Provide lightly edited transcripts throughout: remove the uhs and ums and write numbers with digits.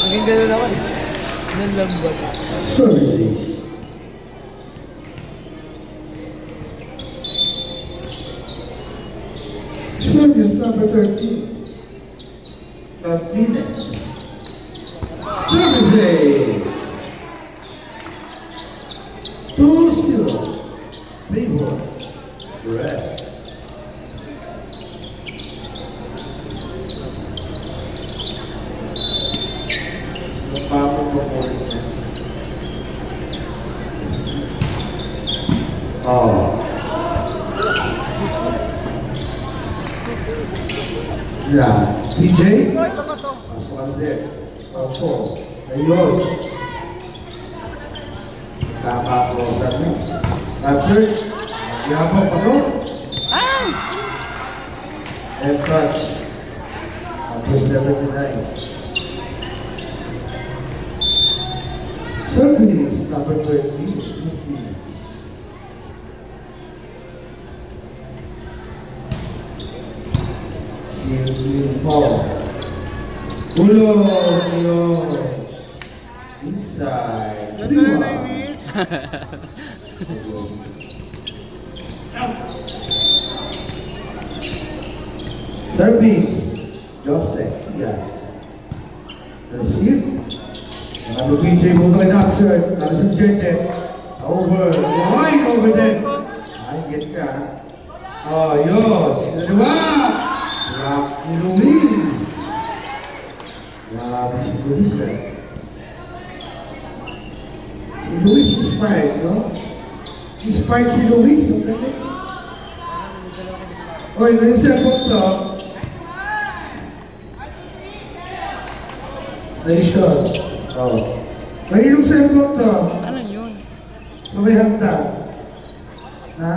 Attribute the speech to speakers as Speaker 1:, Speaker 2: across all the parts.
Speaker 1: Naging gano'n naman. Nanlambot.
Speaker 2: Services. Service number 13. Martinez. Services. 2-0. Playboy. Red. Papa po po rin niya. Yeah. PJ? Pasok Zed. Opo. Ayun. Kakakosan mo. That's it. Yapo, pasok. And touch. Number 79. Service number 20. Silvio Paul. Ulo yun. Inside. Service. Joseph. Yeah. That's it. Ano PJ mo kay Naxer. Ano si Jete. Over. Right over there. Ay, get ka. Oh, yun. Sino ba? Rocky Luis. Grabe si Luis eh. Si Luis inspired, no? Inspired si Luis. Ang galing. Oy, may cellphone to. Nation. Oh. May yung cellphone to.
Speaker 1: Ano yun?
Speaker 2: So may handa. Ha?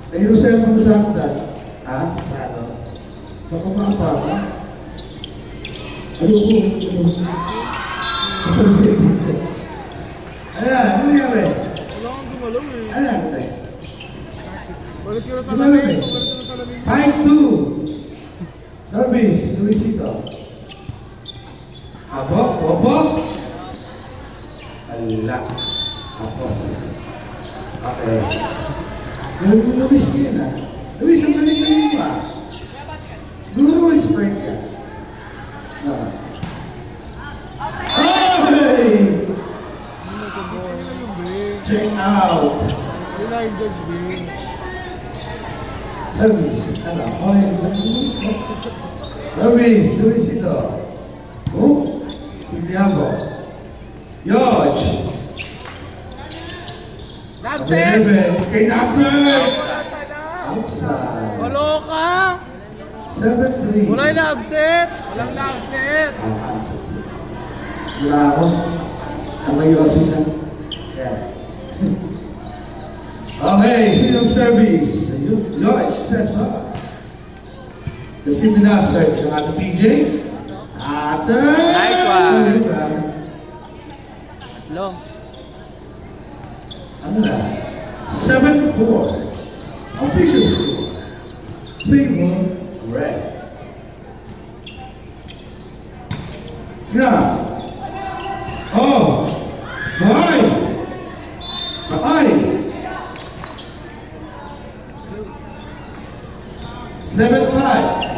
Speaker 2: May yung cellphone sa handa. Ha? Sa ano? Baka mapa, ha? Ayoko. Gusto na siya. Ayan, ano nangyari?
Speaker 1: Wala kang gumalaw eh.
Speaker 2: Ano nangyari?
Speaker 1: Balik yun sa
Speaker 2: Gumalaw
Speaker 1: salamin.
Speaker 2: eh.
Speaker 1: Balik yun sa salamin.
Speaker 2: 5-2. Service, Luisito. Abo, bobo. Ala. Tapos. Okay. Yung Luis niya na. Luis, ang galing-galing pa. Siguro may sprint ka. No. Hey! Check out.
Speaker 1: Blinders game.
Speaker 2: Service. Ano? Okay. Luis. Service. Luis ito. Oh? Santiago. Yoj.
Speaker 1: That's it!
Speaker 2: Okay, that's it.
Speaker 1: Wala ka na!
Speaker 2: Outside.
Speaker 1: Walo ka!
Speaker 2: 7-3.
Speaker 1: Wala yung upset! Walang upset!
Speaker 2: Wala ako. Ang mayosin na. Yeah. Okay, sinong service? Yoj, Cesar. Kasi dinasert ng ating PJ.
Speaker 1: Nice one. Long.
Speaker 2: Ano na? 7-4. Official score. Playboy Red. Yeah. Oh. Bye. Bye. 7-5.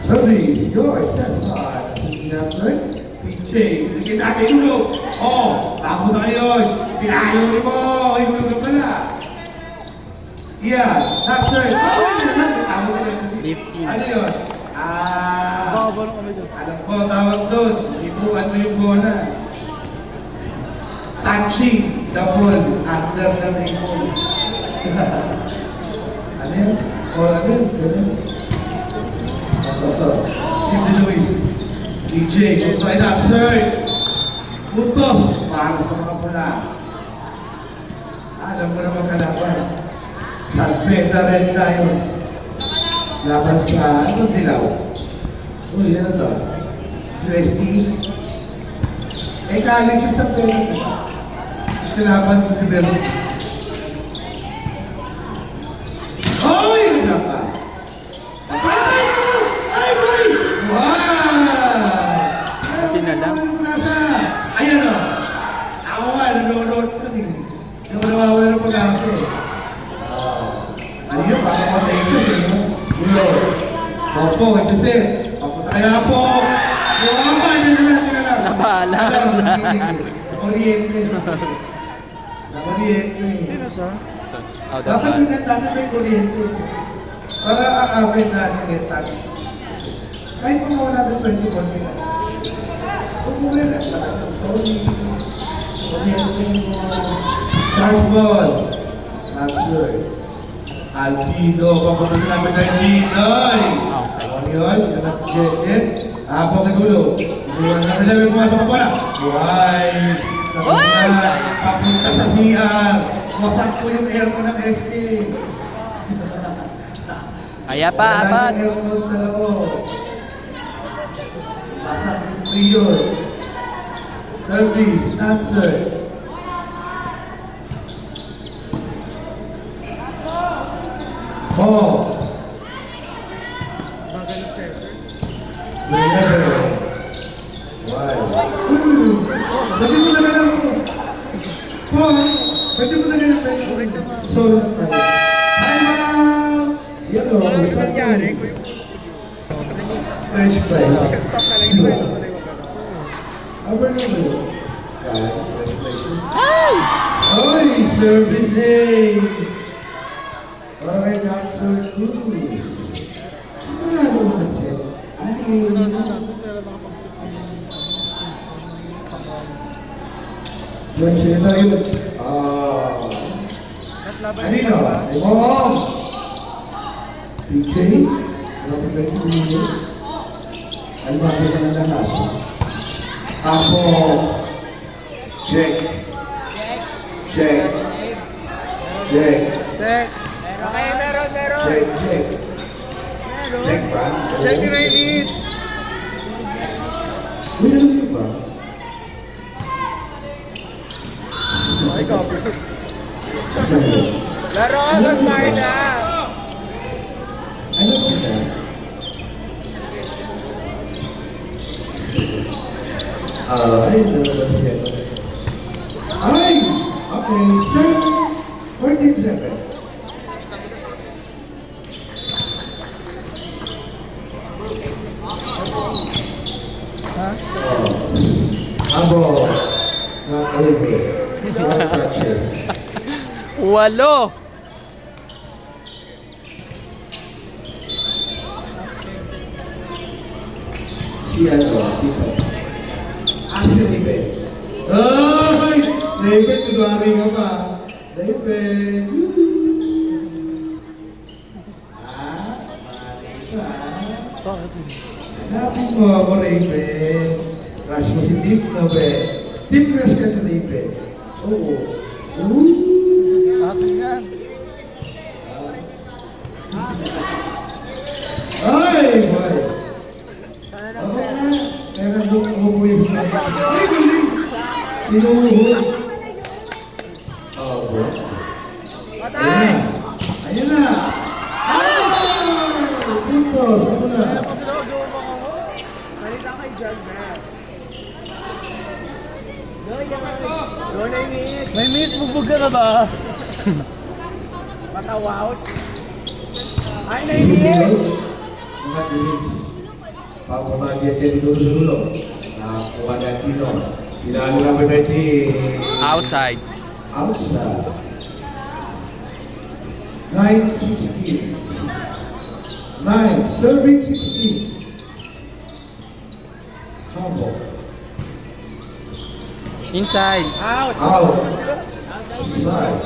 Speaker 2: Service, yours, that's hard. That's right. PJ, bigyan natin ulo. Oh, tapos na kayo. Pinalo mo. Ay, ulo ka pala. Yeah, that's right. Oh, tapos na kayo.
Speaker 1: Lifting.
Speaker 2: Ano yun?
Speaker 1: Baba na kami doon.
Speaker 2: Alam ko, tawag doon. Ibuan mo yung bola. Touching the ball under the table. Ano yun? O, ano yun? Ganun. Si Luis. DJ, kung tayo na, sir. Putos. Para sa mga pula. Alam mo naman kalaban. Salpeta Red Diamonds. Laban sa, ano dilaw? Uy, ano to? UST. College yung Salpeta. Tapos kalaban ng University. Uy, naka. Apo, nagsisit. Papunta kaya po. Buwaba, hindi na lang.
Speaker 3: Nabahala.
Speaker 2: Oriente. Oriente.
Speaker 1: Sino siya?
Speaker 3: Out of
Speaker 2: Dapat
Speaker 3: hand.
Speaker 2: yung natin may kuryente. Para aakapin natin yung touch. Kahit kung mawala natin 21 sila. Kung mawala natin, sorry. Kuryente mo. Charles Ball. Answer. Alpido. Papunta sa namin kay Pinoy. Ano yun? Jet. Apo kay Gulo. Iwan na nila yung pumasok pa na. Buhay. Papunta sa CR. Wasak po yung aircon ng SK.
Speaker 3: Kaya pa, apat.
Speaker 2: Wala yung aircon sa loob. Wasak yung prior. Service, answer. Ball.
Speaker 1: Bagal ng center.
Speaker 2: Never. Why? Pwede mo na lang po. Paul, pwede mo na lang po. Sorry na tayo. Hi, ma'am! Yellow.
Speaker 1: Ano yung nangyari?
Speaker 2: Fresh fries.
Speaker 1: Stop na lang. Ito yung
Speaker 2: Aber naman. Congratulations. Ay! Service ace! Para kay Jackson Cruz. Wala naman set. Ay! Yun siya na yun. Kanino? Imong! PJ? Dapat lang yung pinili. Ano ba ka na lahat? Ako. Check. Check. Check.
Speaker 1: Check. Okay, meron.
Speaker 2: Check. Check. Check ba?
Speaker 1: Check ni Raymond.
Speaker 2: Uy, alam niyo ba?
Speaker 1: Ay, copy. Laro, mas tayo na.
Speaker 2: Ano ba na? Ay, nalabas yan. Ay! Okay, 14-7.
Speaker 1: Ha?
Speaker 2: Abo, not over. Not touches.
Speaker 3: 8.
Speaker 2: Si ano, dito. Si Ribe. Ay! Ribe, kunwari ka pa. Ribe. Mali ka.
Speaker 1: Bakit sino?
Speaker 2: Hanapin mo ako, Ribe. Crush mo si Deep, no, be? Deep crush ka na, Ribe. Oo.
Speaker 1: Asin yan.
Speaker 2: Ay, boy.
Speaker 1: Sana lang,
Speaker 2: Ako
Speaker 1: sir.
Speaker 2: nga. Meron doon umuwi sa mga. Ay, galing. Tinuhod. Oh, boy.
Speaker 1: Patay!
Speaker 2: Ayan na. Ay! Dito, saan mo na?
Speaker 1: Ako sila, gawin ako. Nalita kay John, man. Go na yung meet. May meet, bugbog ka na ba? Patawaw. Ay, na yung meet.
Speaker 2: Mga dinis. Papamagyan ka dito sa dulo. Nakakuha na dito. Pinalo na ba natin?
Speaker 3: Outside.
Speaker 2: Outside. 9-16. 9, serving 16. Humble.
Speaker 3: Inside.
Speaker 1: Out.
Speaker 2: Outside.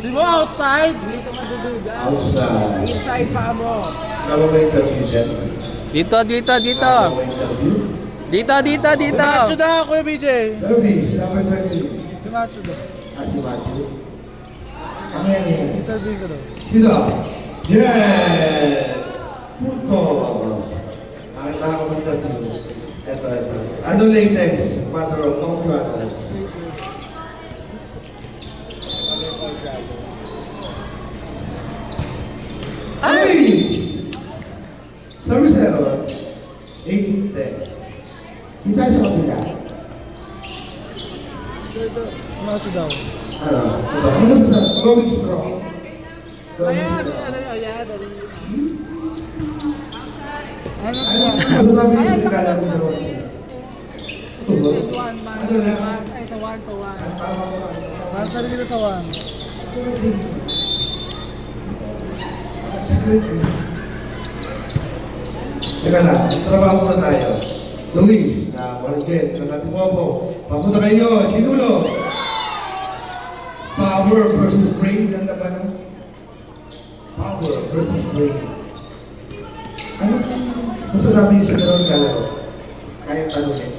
Speaker 1: Di mo outside? Hindi ka maduduga.
Speaker 2: Outside.
Speaker 1: Inside pa mo.
Speaker 2: Kalo ba interview dyan?
Speaker 3: Dito.
Speaker 2: Kalo ba interview?
Speaker 3: Dito.
Speaker 1: Nacho na, Kuya BJ.
Speaker 2: Service, number 20.
Speaker 1: Nacho na.
Speaker 2: Si Matthew. Ano yan yan?
Speaker 1: Interview ko daw.
Speaker 2: Sino? Jen! Puntos. Nakita ko ng interview. Ito. Ano latest? Matter of no products. Ay! Service error. 18-10. Hindi tayo sa kabila.
Speaker 1: Nacho daw.
Speaker 2: Ano? Ano sa going strong? Going strong.
Speaker 1: Ayan.
Speaker 2: Ano masasabi niyo sa regalo ng dalawa? Ito ba? Ano na?
Speaker 1: Ay, sa 1, sa 1.
Speaker 2: Ang tama ko lang.
Speaker 1: Masarap dito sa 1.
Speaker 2: Teka lang, trabaho muna tayo. Luis, na Marjet, ng ating po. Papunta kayo, Sinulo. Power versus brain ang labanan. Power versus brain. Ano masasabi niyo sa dalawang kalaro? Kaya tanongin.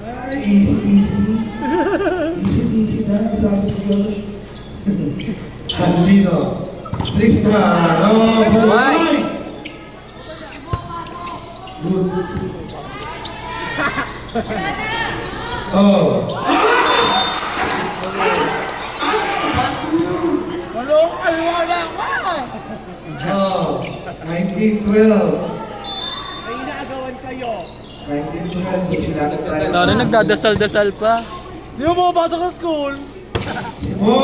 Speaker 2: Ay, easy peasy. Easy peasy na, sabi ko Diyos. Andino. Tristan. Oh, buhay! Good. Oh.
Speaker 1: Ano? Ay, wala ka!
Speaker 2: Oh. 1912.
Speaker 1: Ay, inaagawan kayo.
Speaker 2: 1912. Sinagot tayo.
Speaker 3: Ano nagdadasal-dasal pa?
Speaker 1: Di mo pumapasok sa school.
Speaker 2: Simo.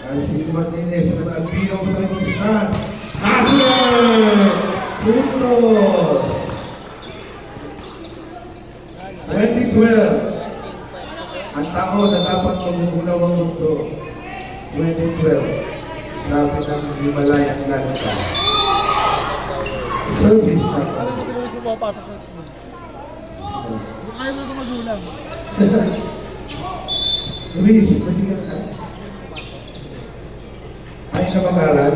Speaker 2: Si Martinez. At Albino ko tayo Tristan. Answer! Puntos. 2012. Ang tao na dapat magugulaw ang mundo. 2012. Sabi ng Himalayan Ganta. Service na ka.
Speaker 1: Alam mo, siguro mo pumapasok sa school. Kaya mo ito magulang.
Speaker 2: Luis, matigyan ka. Ayaw ka mag-aral?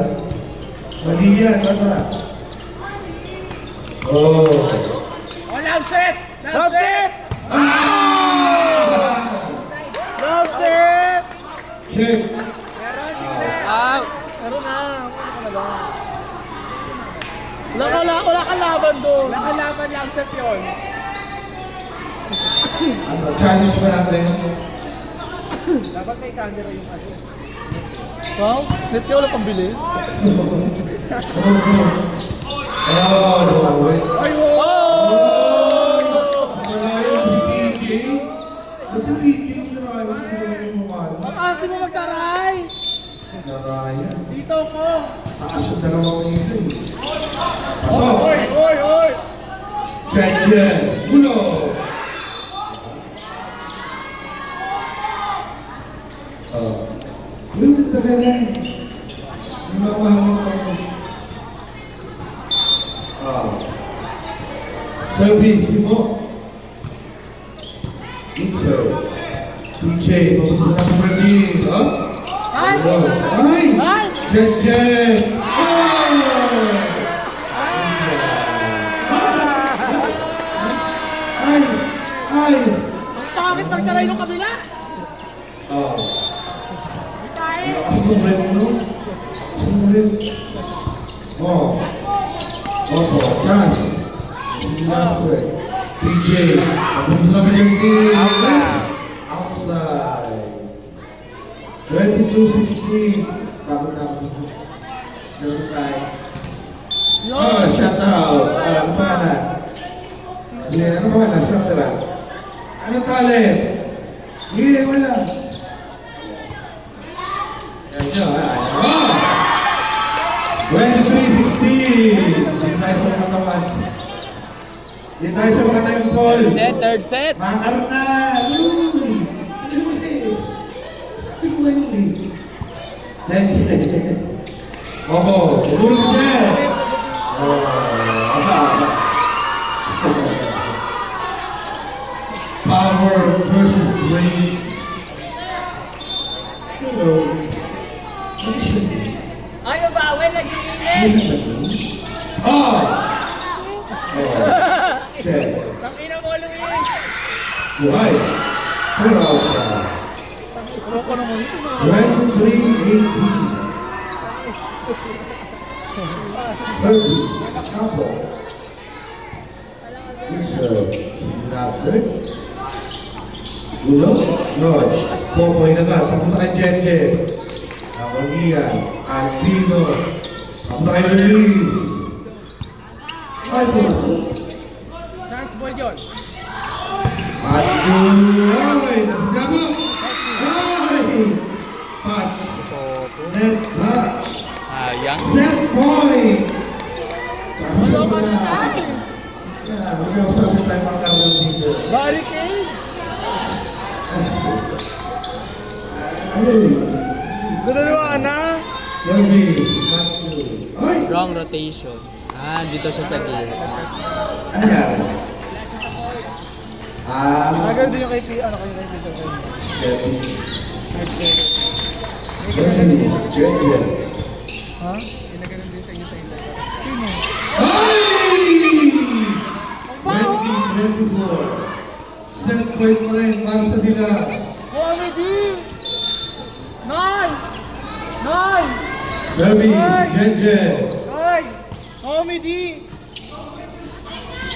Speaker 2: Mali yan, bata. Oh.
Speaker 1: Oh, love set! Love set! Love set!
Speaker 2: Check.
Speaker 3: Out!
Speaker 1: Meron na. Ano ka na ba? Wala ka laban doon. Wala ka laban, love set yun.
Speaker 2: Ano, challenge ba natin?
Speaker 1: Dapat may camera yung ano. Wow? Net ka wala pang bilis?
Speaker 2: Oh, no way.
Speaker 1: Ay, wow!
Speaker 2: Malayo si PJ. Si PJ, narayan yung mukha.
Speaker 1: Makasin mo magtaray!
Speaker 2: Narayan.
Speaker 1: Dito ko!
Speaker 2: Taas yung dalawang dito eh. Pasok!
Speaker 1: Oy!
Speaker 2: Jen, uno! Oh. Uy, tagal na. Hindi mapahangin pa ako. Oh. Service, mo. Good serve. PJ, papunta sa number 13. Oh?
Speaker 1: Ay!
Speaker 2: Ay!
Speaker 1: Ay!
Speaker 2: Jen! Ay! Ay!
Speaker 1: Ang pangit magtaray nung kabila!
Speaker 2: Oh. Lakas mo rin, no? Lakas mo rin. Oh. Opo, Chance. Last PJ. Tapos na ba yung team? Outside. 22-16. Bakit na ako? Meron tayo. Oh, shut out. Ano pa na? Ano pa na? Shut out. Anong talent? Hindi, wala. Oh! 23-16. Hindi tayo sa mga katawan. Hindi tayo sa mga tayong call.
Speaker 3: Third set!
Speaker 2: Makakaroon na. Uy! Ano mo this? Sabi ko ngayon eh. Thank you. Opo, tulog din. Power versus brain. Hello. Ano siya?
Speaker 1: Ayaw bawal, nag-iinit!
Speaker 2: Oh! Okay.
Speaker 1: Tangina mo, Luis!
Speaker 2: Buhay. Pero sa
Speaker 1: Loko naman ito.
Speaker 2: 23-18. Service. Couple. Good serve. Nasser. Gulo. Lodge. Popoy na ka. Papunta kay Jeje. Awalian. Albino. Papunta kay Luis. Ay, pumasok.
Speaker 1: Chance ball yun.
Speaker 2: At Guloy. Nagamo. Ay! Touch. Net touch.
Speaker 3: Sayang.
Speaker 2: Set point. Para sa
Speaker 1: Barricade!
Speaker 2: Ay,
Speaker 1: Dalawa na!
Speaker 2: service, Matthew. Ay!
Speaker 3: Wrong rotation. Ah, dito siya sa gilid.
Speaker 2: Ayan.
Speaker 1: Agad din yung kay ano kayo kay Peter kayo.
Speaker 2: Service, JJ.
Speaker 1: Ha? Pinaganon din sa inyo sa inyo. Sino?
Speaker 2: Ay! 20-24. Set point mo rin para sa sila.
Speaker 1: Comedy! Nine! Nine!
Speaker 2: Service, JJ.
Speaker 1: Nine! Comedy!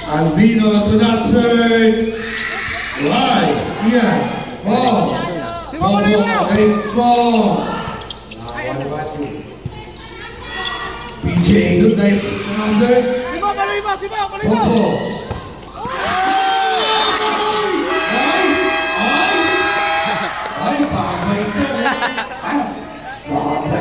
Speaker 2: Albino to that side. Right. Ian. Ball. Popo. Great ball. PJ, good night. Announcer.
Speaker 1: Siba, palay ba? Siba, palay ba?
Speaker 2: Popo.